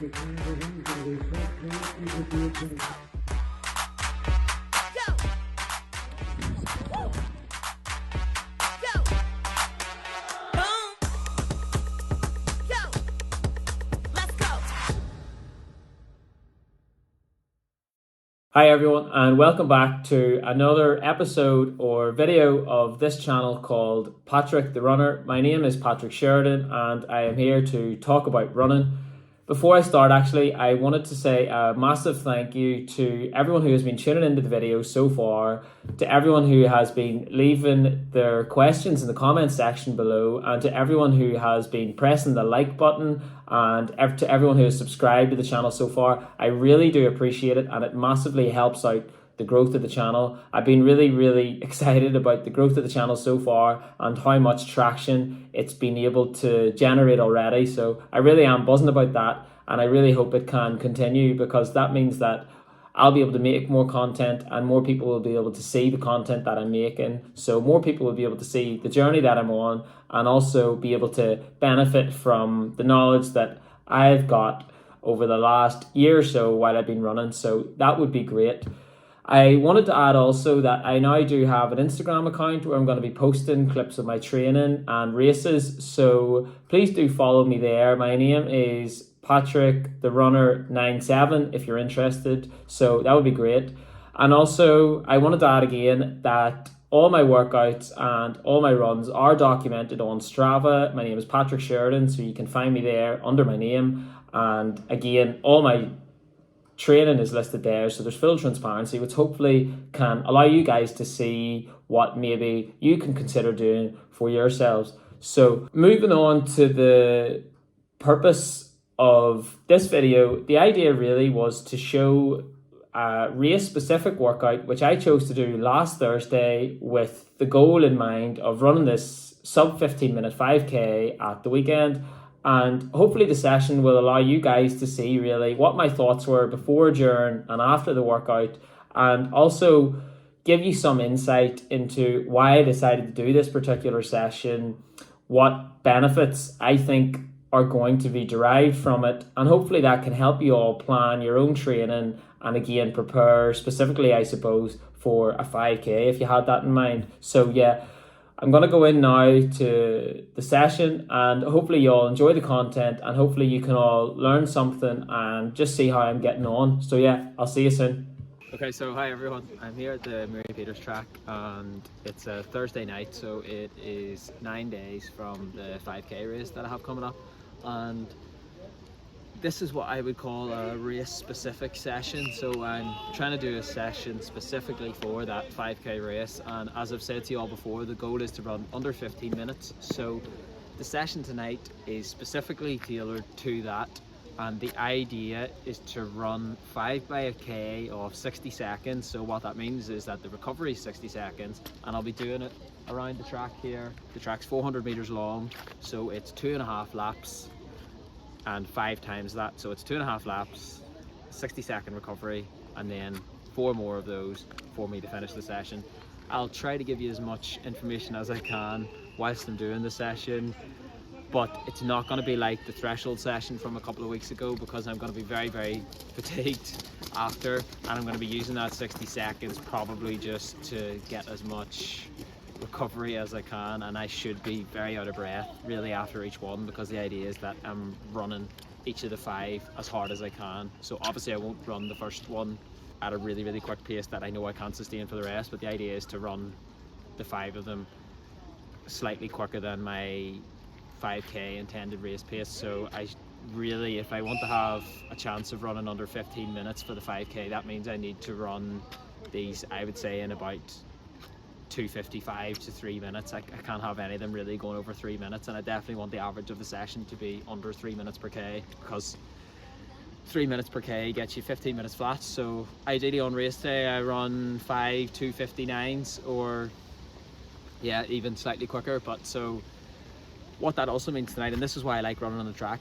Hi everyone, and welcome back to another episode or video of this channel called Patrick the Runner. My name is Patrick Sheridan and I am here to talk about running. Before I start, actually, I wanted to say a massive thank you to everyone who has been tuning into the video so far, to everyone who has been leaving their questions in the comment section below, and to everyone who has been pressing the like button, and to everyone who has subscribed to the channel so far. I really do appreciate it, and it massively helps out the growth of the channel. I've been really excited about the growth of the channel so far and how much traction it's been able to generate already. So I really am buzzing about that, and I really hope it can continue, because that means that I'll be able to make more content and more people will be able to see the content that I'm making. So more people will be able to see the journey that I'm on and also be able to benefit from the knowledge that I've got over the last year or so while I've been running. So that would be great. I wanted to add also that I now do have an Instagram account where I'm going to be posting clips of my training and races. So please do follow me there. My name is Patrick the Runner 97 if you're interested. So that would be great. And also I wanted to add again that all my workouts and all my runs are documented on Strava. My name is Patrick Sheridan, so you can find me there under my name. And again, all my training is listed there, so there's full transparency, which hopefully can allow you guys to see what maybe you can consider doing for yourselves. So moving on to the purpose of this video, the idea really was to show a race specific workout which I chose to do last Thursday with the goal in mind of running this sub 15 minute 5k at the weekend. And hopefully the session will allow you guys to see really what my thoughts were before, during and after the workout, and also give you some insight into why I decided to do this particular session, what benefits I think are going to be derived from it, and hopefully that can help you all plan your own training and again prepare specifically, I suppose, for a 5k if you had that in mind. So yeah, I'm going to go in now to the session, and hopefully you all enjoy the content and hopefully you can all learn something and just see how I'm getting on. So yeah, I'll see you soon. Okay, so hi everyone. I'm here at the Mary Peters track and it's a Thursday night, so it is 9 days from the 5k race that I have coming up, and this is what I would call a race specific session. So I'm trying to do a session specifically for that 5k race, and as I've said to you all before, the goal is to run under 15 minutes. So the session tonight is specifically tailored to that, and the idea is to run 5 by a k of 60 seconds. So what that means is that the recovery is 60 seconds, and I'll be doing it around the track here. The track's 400 meters long, so it's 2.5 laps and 5 times that, so it's 2.5 laps, 60-second recovery, and then 4 more of those for me to finish the session. I'll try to give you as much information as I can whilst I'm doing the session, but it's not going to be like the threshold session from a couple of weeks ago, because I'm going to be very fatigued after, and I'm going to be using that 60 seconds probably just to get as much recovery as I can, and I should be very out of breath really after each one, because the idea is that I'm running each of the 5 as hard as I can. So obviously I won't run the first one at a really quick pace that I know I can't sustain for the rest, but the idea is to run the 5 of them slightly quicker than my 5k intended race pace. So I really, if I want to have a chance of running under 15 minutes for the 5k, that means I need to run these, I would say, in about 2:55 to 3 minutes. I can't have any of them really going over 3 minutes, and I definitely want the average of the session to be under 3 minutes per k, because 3 minutes per k gets you 15 minutes flat. So ideally on race day I run 5 2:59s, or yeah, even slightly quicker. But so what that also means tonight, and this is why I like running on the track,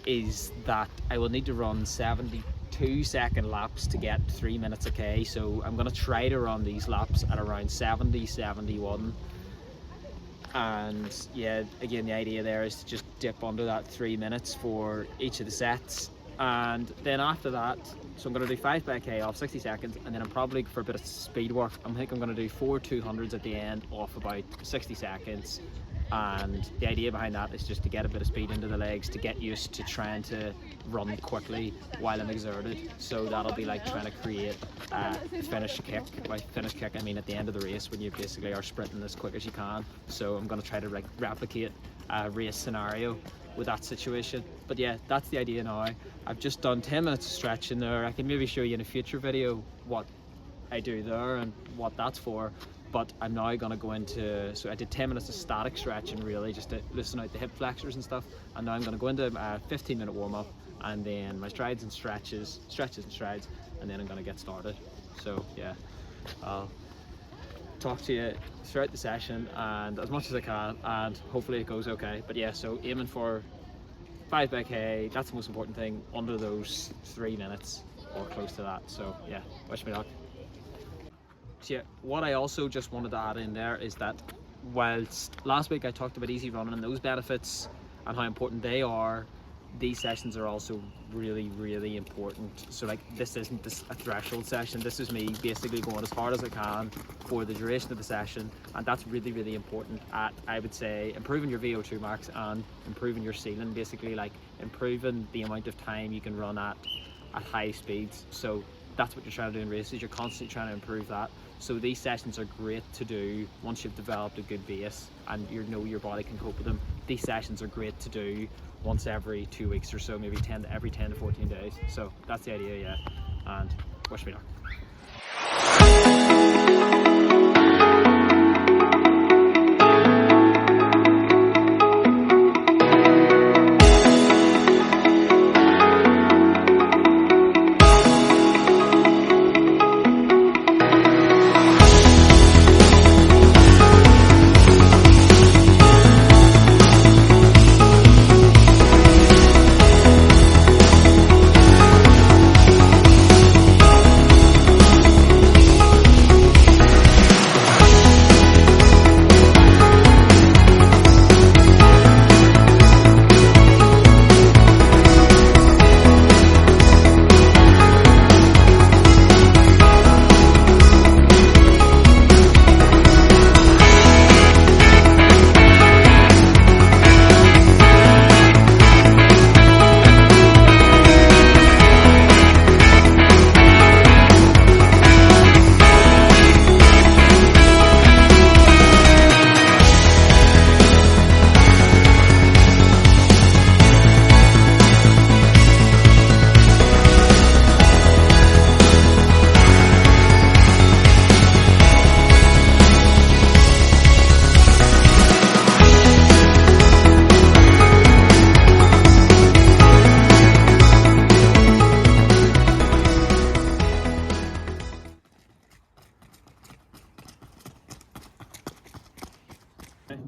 is that I will need to run 72-second laps to get 3 minutes a k. So I'm going to try to run these laps at around 70-71, and yeah, again, the idea there is to just dip under that 3 minutes for each of the sets, And then after that, so I'm going to do 5 k off 60 seconds, and then I'm probably, for a bit of speed work, I'm going to do 4 200s at the end off about 60 seconds. And the idea behind that is just to get a bit of speed into the legs, to get used to trying to run quickly while I'm exerted. So that'll be like trying to create a finish kick. By finish kick, I mean at the end of the race when you basically are sprinting as quick as you can. So I'm going to try to like replicate a race scenario with that situation. But yeah, that's the idea now. I've just done 10 minutes of stretching there. I can maybe show you in a future video what I do there and what that's for. But I'm now going to go into, so I did 10 minutes of static stretching really, just to loosen out the hip flexors and stuff. And now I'm going to go into a 15-minute warm-up, and then my strides and stretches and strides, and then I'm going to get started. So yeah, I'll talk to you throughout the session and as much as I can, and hopefully it goes okay. But yeah, so aiming for 5 k, that's the most important thing, under those 3 minutes or close to that. So yeah, wish me luck. So yeah, what I also just wanted to add in there is that whilst last week I talked about easy running and those benefits and how important they are, these sessions are also really, really important. So like, this isn't a threshold session. This is me basically going as hard as I can for the duration of the session, and that's really, really important at, I would say, improving your VO2 max and improving your ceiling, basically like improving the amount of time you can run at high speeds. So that's what you're trying to do in races. You're constantly trying to improve that. So these sessions are great to do once you've developed a good base and you know your body can cope with them. These sessions are great to do once every 2 weeks or so, maybe every 10 to 14 days. So that's the idea, yeah. And wish me luck.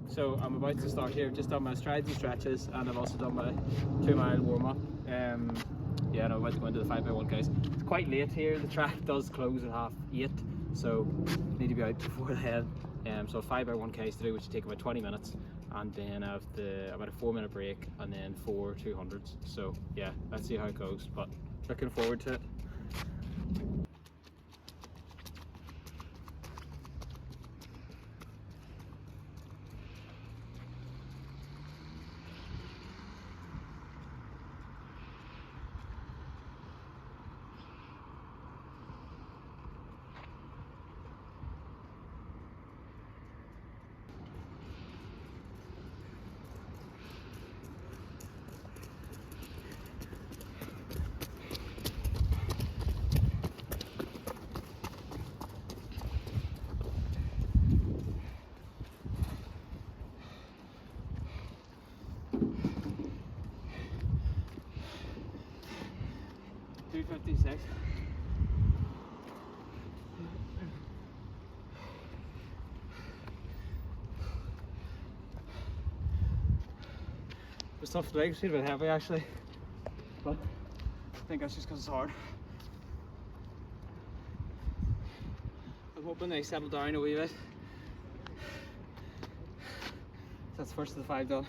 So I'm about to start here. I've just done my strides and stretches, and I've also done my 2 mile warm up. Yeah, and I'm about to go into the 5x1Ks. It's quite late here. The track does close at 8:30, so I need to be out before then. So 5x1Ks to do, which will take about 20 minutes, and then I have about a 4-minute break, and then 4 200s. So yeah, let's see how it goes. But looking forward to it. $256. It's tough legs, feel a bit heavy actually, but I think that's just because it's hard. I'm hoping they settle down a wee bit. That's the first of the 5 done.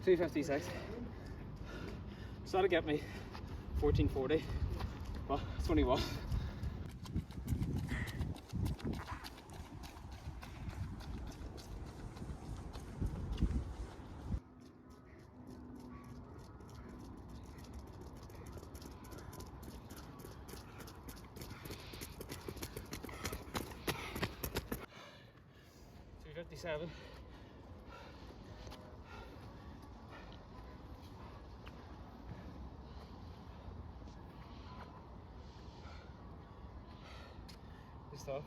256. So that'll get me 14:40, but it's only one. $257. Good stuff.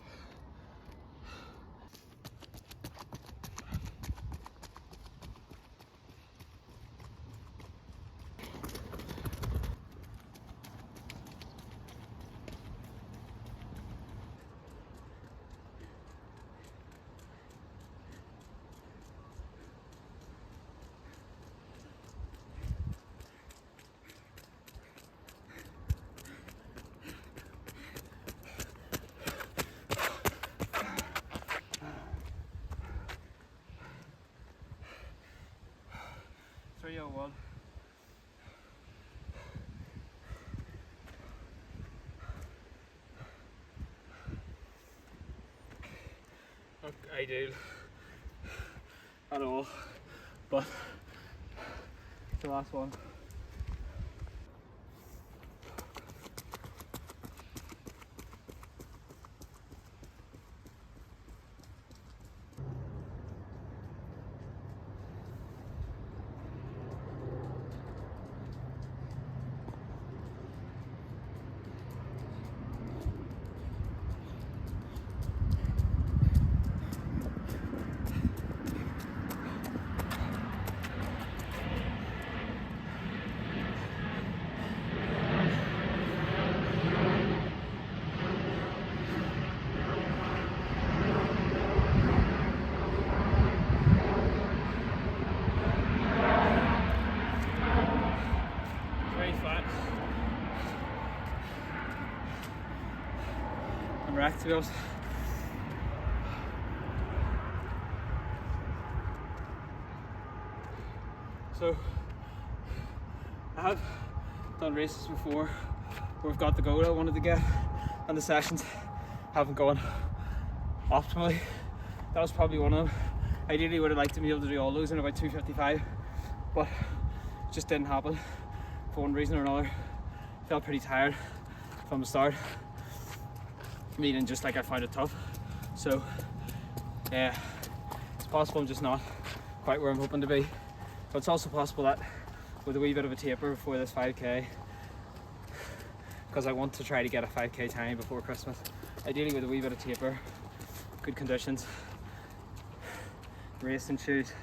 $301. Not ideal at all, but the last one. I'm wrecked, to be honest. So I have done races before where I've got the goal I wanted to get and the sessions haven't gone optimally. That was probably one of them. Ideally would have liked to be able to do all those in about 2:55, but it just didn't happen for one reason or another. Felt pretty tired from the start, meaning just like I found it tough. So yeah, it's possible I'm just not quite where I'm hoping to be, but it's also possible that with a wee bit of a taper before this 5k, because I want to try to get a 5k time before Christmas, ideally with a wee bit of taper, good conditions, racing shoes,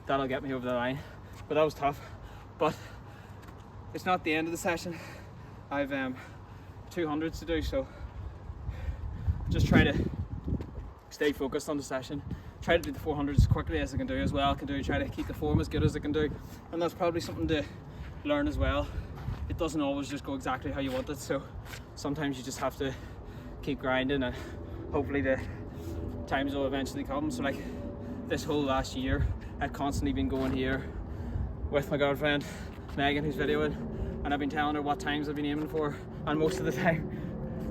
that'll get me over the line. But that was tough, but it's not the end of the session. I've 200s to do, so just try to stay focused on the session, try to do the 400s as quickly as I can do as well. Try to keep the form as good as I can do, and that's probably something to learn as well. It doesn't always just go exactly how you want it, so sometimes you just have to keep grinding and hopefully the times will eventually come. So like this whole last year I've constantly been going here with my girlfriend Megan, who's videoing, and I've been telling her what times I've been aiming for, and most of the time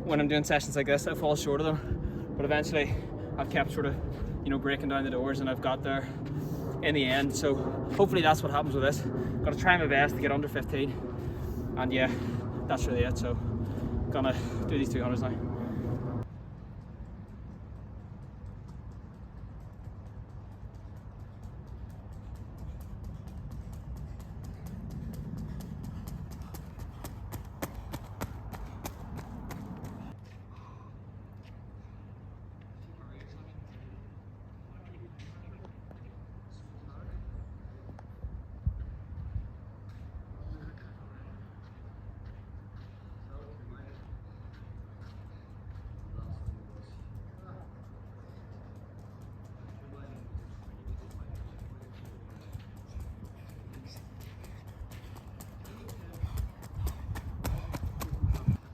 when I'm doing sessions like this I fall short of them, but eventually I've kept sort of, you know, breaking down the doors and I've got there in the end. So hopefully that's what happens with this. Got to try my best to get under 15, and yeah, that's really it. So gonna do these 200s now.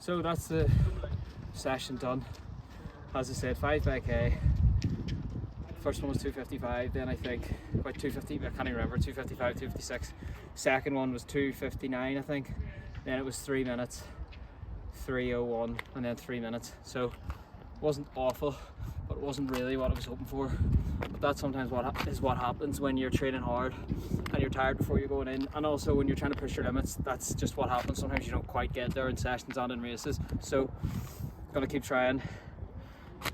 So that's the session done. As I said, 5k. First one was 2:55, then I think about 2:50, I can't even remember, 2:55, 2:56. Second one was 2:59, I think. then it was 3 minutes, 3:01, and then 3 minutes. So it wasn't awful, but it wasn't really what I was hoping for. But that's sometimes what happens when you're training hard and you're tired before you're going in, and also when you're trying to push your limits. That's just what happens. Sometimes you don't quite get there in sessions and in races. So gonna keep trying,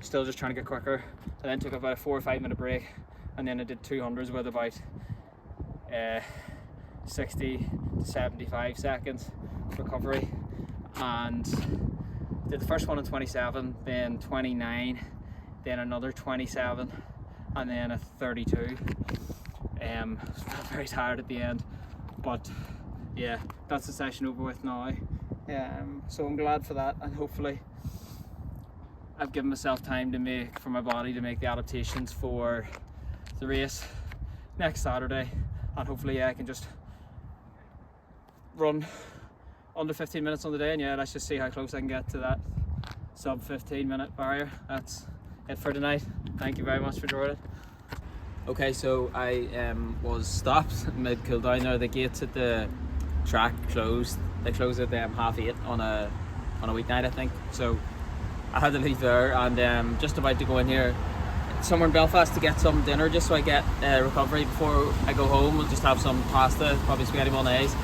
still just trying to get quicker. I then took about a 4 or 5 minute break, and then I did 200s with about 60 to 75 seconds recovery, and did the first one in 27, then 29, then another 27, and then a 32. Very tired at the end, but yeah, that's the session over with now. So I'm glad for that, and hopefully I've given myself time for my body to make the adaptations for the race next Saturday, and hopefully I can just run under 15 minutes on the day, and yeah, let's just see how close I can get to that sub 15 minute barrier. That's it for tonight. Thank you very much for joining. Okay, so I was stopped mid cool down there. The gates at the track closed. They close at 8:30 on a weeknight, I think. So I had to leave there, and just about to go in here somewhere in Belfast to get some dinner, just so I get recovery before I go home. We'll just have some pasta, probably spaghetti bolognese.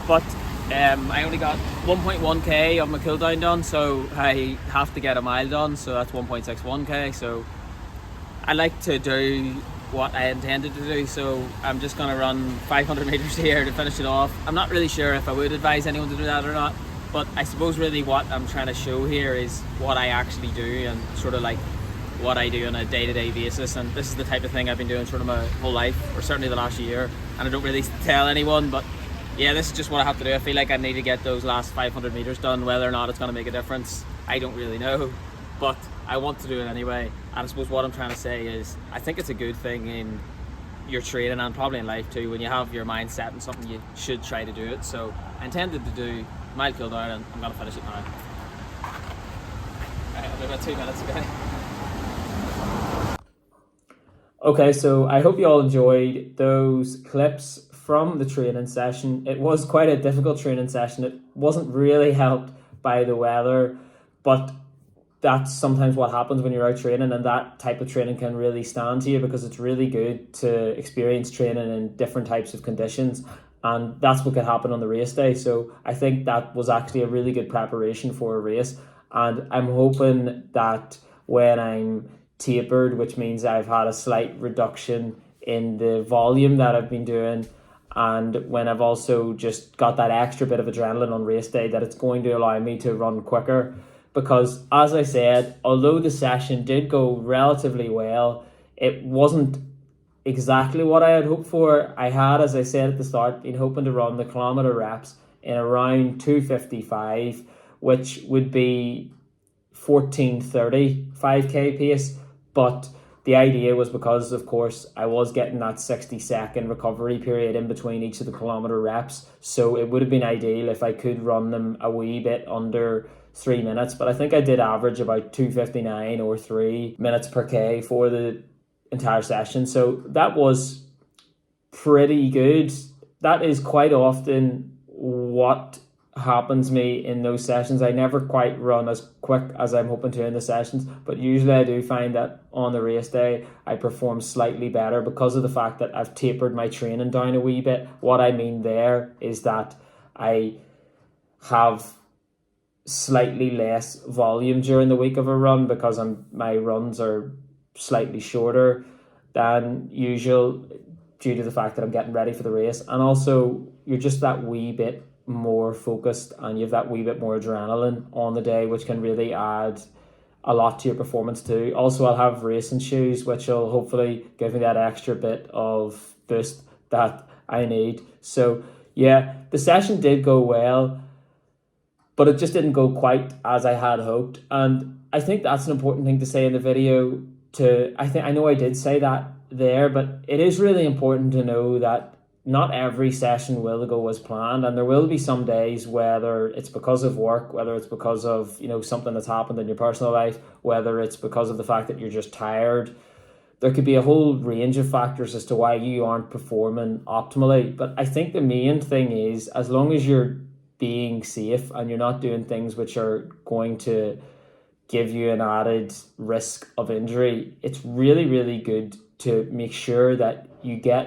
But I only got 1.1k of my cool down done, so I have to get a mile done, so that's 1.61k. So I like to do what I intended to do, so I'm just going to run 500 meters here to finish it off. I'm not really sure if I would advise anyone to do that or not, but I suppose really what I'm trying to show here is what I actually do, and sort of like what I do on a day-to-day basis. And this is the type of thing I've been doing sort of my whole life, or certainly the last year, and I don't really tell anyone, but yeah, this is just what I have to do. I feel like I need to get those last 500 meters done. Whether or not it's going to make a difference, I don't really know, but I want to do it anyway. And I suppose what I'm trying to say is I think it's a good thing in your training, and probably in life too, when you have your mind set on something, you should try to do it. So I intended to do mile cool down, and I'm going to finish it now. I'll do about 2 minutes again. Okay, so I hope you all enjoyed those clips from the training session. It was quite a difficult training session. It wasn't really helped by the weather, but that's sometimes what happens when you're out training, and that type of training can really stand to you, because it's really good to experience training in different types of conditions, and that's what could happen on the race day. So I think that was actually a really good preparation for a race, and I'm hoping that when I'm tapered, which means I've had a slight reduction in the volume that I've been doing, and when I've also just got that extra bit of adrenaline on race day, that it's going to allow me to run quicker. Because as I said, although the session did go relatively well, it wasn't exactly what I had hoped for. I had, as I said at the start, been hoping to run the kilometre reps in around 2:55, which would be 14:30 5k pace, but the idea was, because of course I was getting that 60-second recovery period in between each of the kilometre reps, so it would have been ideal if I could run them a wee bit under 3 minutes. But I think I did average about 2:59 or 3 minutes per k for the entire session, so that was pretty good. That is quite often what happens me in those sessions. I never quite run as quick as I'm hoping to in the sessions, but usually I do find that on the race day I perform slightly better because of the fact that I've tapered my training down a wee bit. What I mean there is that I have slightly less volume during the week of a run, because my runs are slightly shorter than usual due to the fact that I'm getting ready for the race, and also you're just that wee bit more focused and you have that wee bit more adrenaline on the day, which can really add a lot to your performance too. Also, I'll have racing shoes, which will hopefully give me that extra bit of boost that I need. So yeah, the session did go well, but it just didn't go quite as I had hoped. And I think that's an important thing to say in the video I know I did say that there, but it is really important to know that not every session will go as planned, and there will be some days, whether it's because of work, whether it's because of something that's happened in your personal life, whether it's because of the fact that you're just tired. There could be a whole range of factors as to why you aren't performing optimally. But I think the main thing is, as long as you're being safe and you're not doing things which are going to give you an added risk of injury, it's really, really good to make sure that you get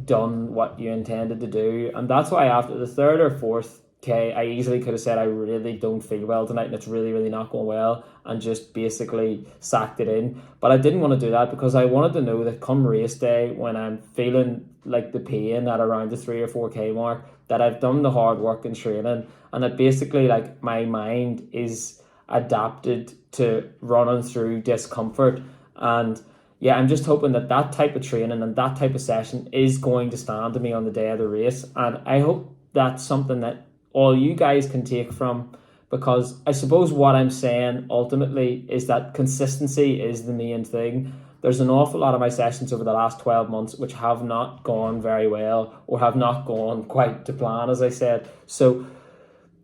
done what you intended to do. And that's why after the third or fourth K, I easily could have said I really don't feel well tonight and it's really, really not going well, and just basically sacked it in. But I didn't want to do that because I wanted to know that come race day, when I'm feeling like the pain at around the 3 or 4K mark, that I've done the hard work in training, and that basically like my mind is adapted to running through discomfort. And yeah, I'm just hoping that that type of training and that type of session is going to stand to me on the day of the race. And I hope that's something that all you guys can take from, because I suppose what I'm saying ultimately is that consistency is the main thing. There's an awful lot of my sessions over the last 12 months which have not gone very well or have not gone quite to plan, as I said. So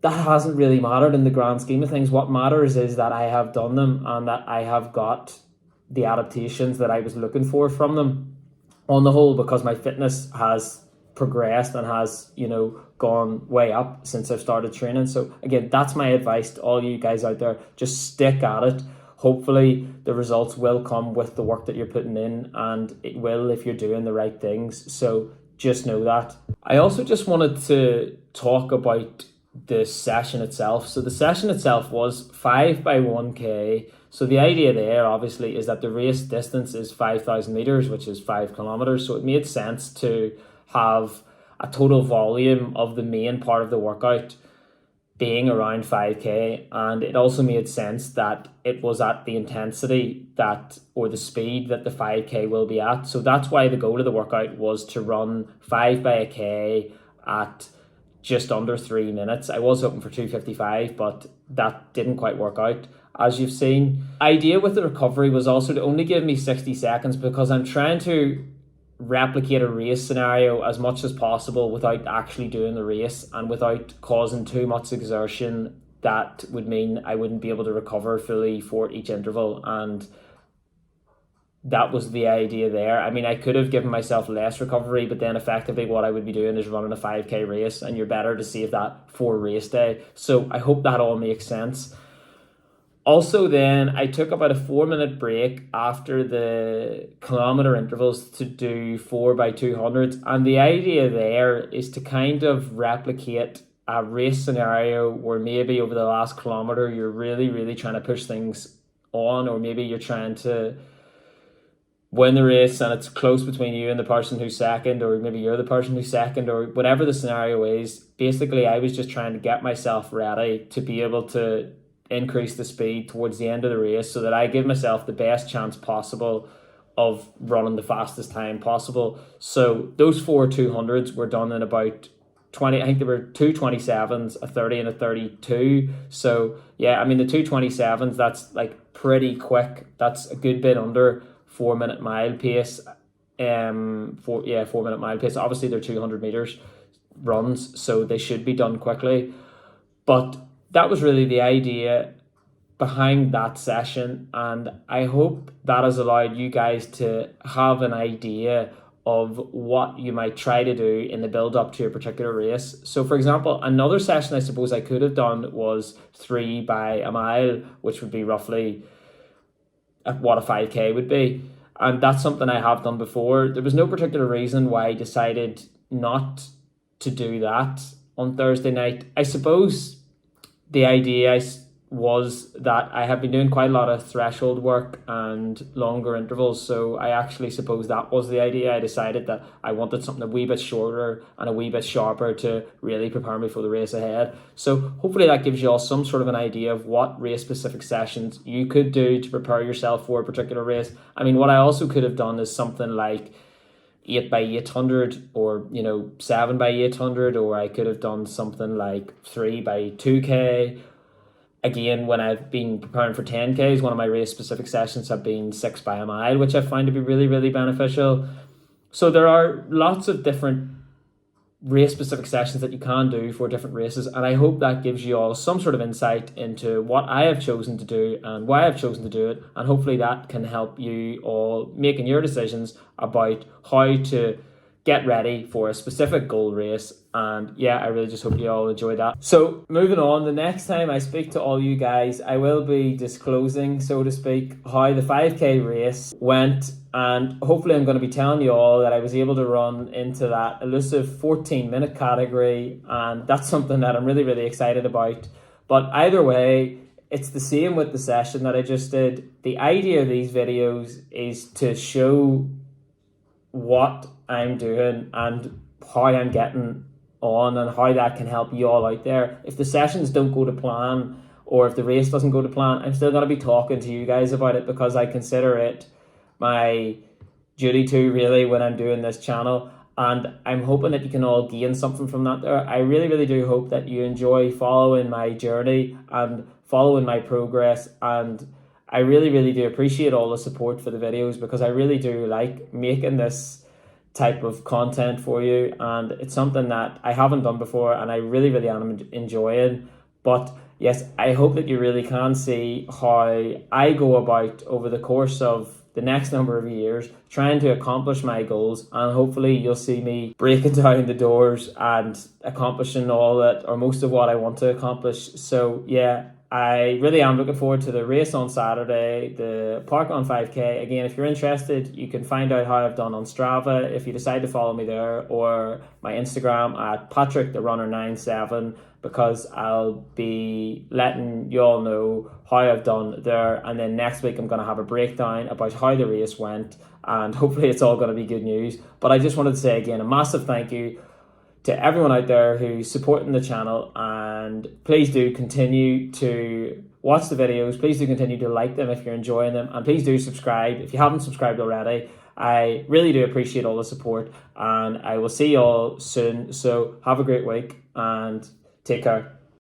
that hasn't really mattered in the grand scheme of things. What matters is that I have done them and that I have got the adaptations that I was looking for from them on the whole, because my fitness has progressed and has, gone way up since I've started training. So again, that's my advice to all you guys out there. Just stick at it. Hopefully the results will come with the work that you're putting in, and it will if you're doing the right things. So just know that. I also just wanted to talk about the session itself. So the session itself was 5 by 1K. So the idea there obviously is that the race distance is 5,000 meters, which is 5 kilometers. So it made sense to have a total volume of the main part of the workout being around 5K. And it also made sense that it was at the intensity that, or the speed that the 5K will be at. So that's why the goal of the workout was to run 5 by a K at just under 3 minutes. I was hoping for 2:55, but that didn't quite work out, as you've seen. Idea with the recovery was also to only give me 60 seconds because I'm trying to replicate a race scenario as much as possible without actually doing the race and without causing too much exertion that would mean I wouldn't be able to recover fully for each interval. And that was the idea there. I mean, I could have given myself less recovery, but then effectively what I would be doing is running a 5K race, and you're better to save that for race day. So I hope that all makes sense. Also then, I took about a 4-minute break after the kilometer intervals to do 4 by 200s. And the idea there is to kind of replicate a race scenario where maybe over the last kilometer, you're really, really trying to push things on, or maybe you're trying to win the race and it's close between you and the person who's second, or maybe you're the person who's second, or whatever the scenario is. Basically, I was just trying to get myself ready to be able to increase the speed towards the end of the race so that I give myself the best chance possible of running the fastest time possible. So those 4 200s were done in about 20, I think there were 2 27s, a 30 and a 32. So yeah, I mean the 2 27s, that's like pretty quick. That's a good bit under 4-minute mile pace. 4-minute mile pace. Obviously they're 200 meters runs, so they should be done quickly. But that was really the idea behind that session, and I hope that has allowed you guys to have an idea of what you might try to do in the build up to a particular race. So for example, another session I suppose I could have done was 3 by a mile, which would be roughly what a 5K would be. And that's something I have done before. There was no particular reason why I decided not to do that on Thursday night. I suppose the idea was that I have been doing quite a lot of threshold work and longer intervals, so I actually suppose that was the idea. I decided that I wanted something a wee bit shorter and a wee bit sharper to really prepare me for the race ahead. So hopefully that gives you all some sort of an idea of what race specific sessions you could do to prepare yourself for a particular race. I mean, what I also could have done is something like 8 by 800 or 7 by 800, or I could have done something like 3 by 2K. Again, when I've been preparing for 10Ks, one of my race specific sessions have been 6 by a mile, which I find to be really, really beneficial. So there are lots of different race specific sessions that you can do for different races, and I hope that gives you all some sort of insight into what I have chosen to do and why I've chosen to do it, and hopefully that can help you all making your decisions about how to get ready for a specific goal race. And yeah, I really just hope you all enjoy that. So moving on, the next time I speak to all you guys, I will be disclosing, so to speak, how the 5K race went. And hopefully I'm going to be telling you all that I was able to run into that elusive 14-minute category. And that's something that I'm really, really excited about. But either way, it's the same with the session that I just did. The idea of these videos is to show what I'm doing and how I'm getting on and how that can help you all out there. If the sessions don't go to plan, or if the race doesn't go to plan, I'm still going to be talking to you guys about it, because I consider it my duty to, really, when I'm doing this channel. And I'm hoping that you can all gain something from that there. I really, really do hope that you enjoy following my journey and following my progress. And I really, really do appreciate all the support for the videos, because I really do like making this type of content for you. And it's something that I haven't done before, and I really, really am enjoying. But yes, I hope that you really can see how I go about over the course of the next number of years trying to accomplish my goals, and hopefully you'll see me breaking down the doors and accomplishing all that, or most of what I want to accomplish. So yeah, I really am looking forward to the race on Saturday, the Parkrun 5K. Again, if you're interested, you can find out how I've done on Strava if you decide to follow me there, or my Instagram at PatrickTheRunner97, because I'll be letting you all know how I've done there. And then next week I'm going to have a breakdown about how the race went, and hopefully it's all going to be good news. But I just wanted to say again a massive thank you to everyone out there who's supporting the channel, and please do continue to watch the videos. Please do continue to like them if you're enjoying them, and please do subscribe if you haven't subscribed already. I really do appreciate all the support, and I will see you all soon. So have a great week and take care.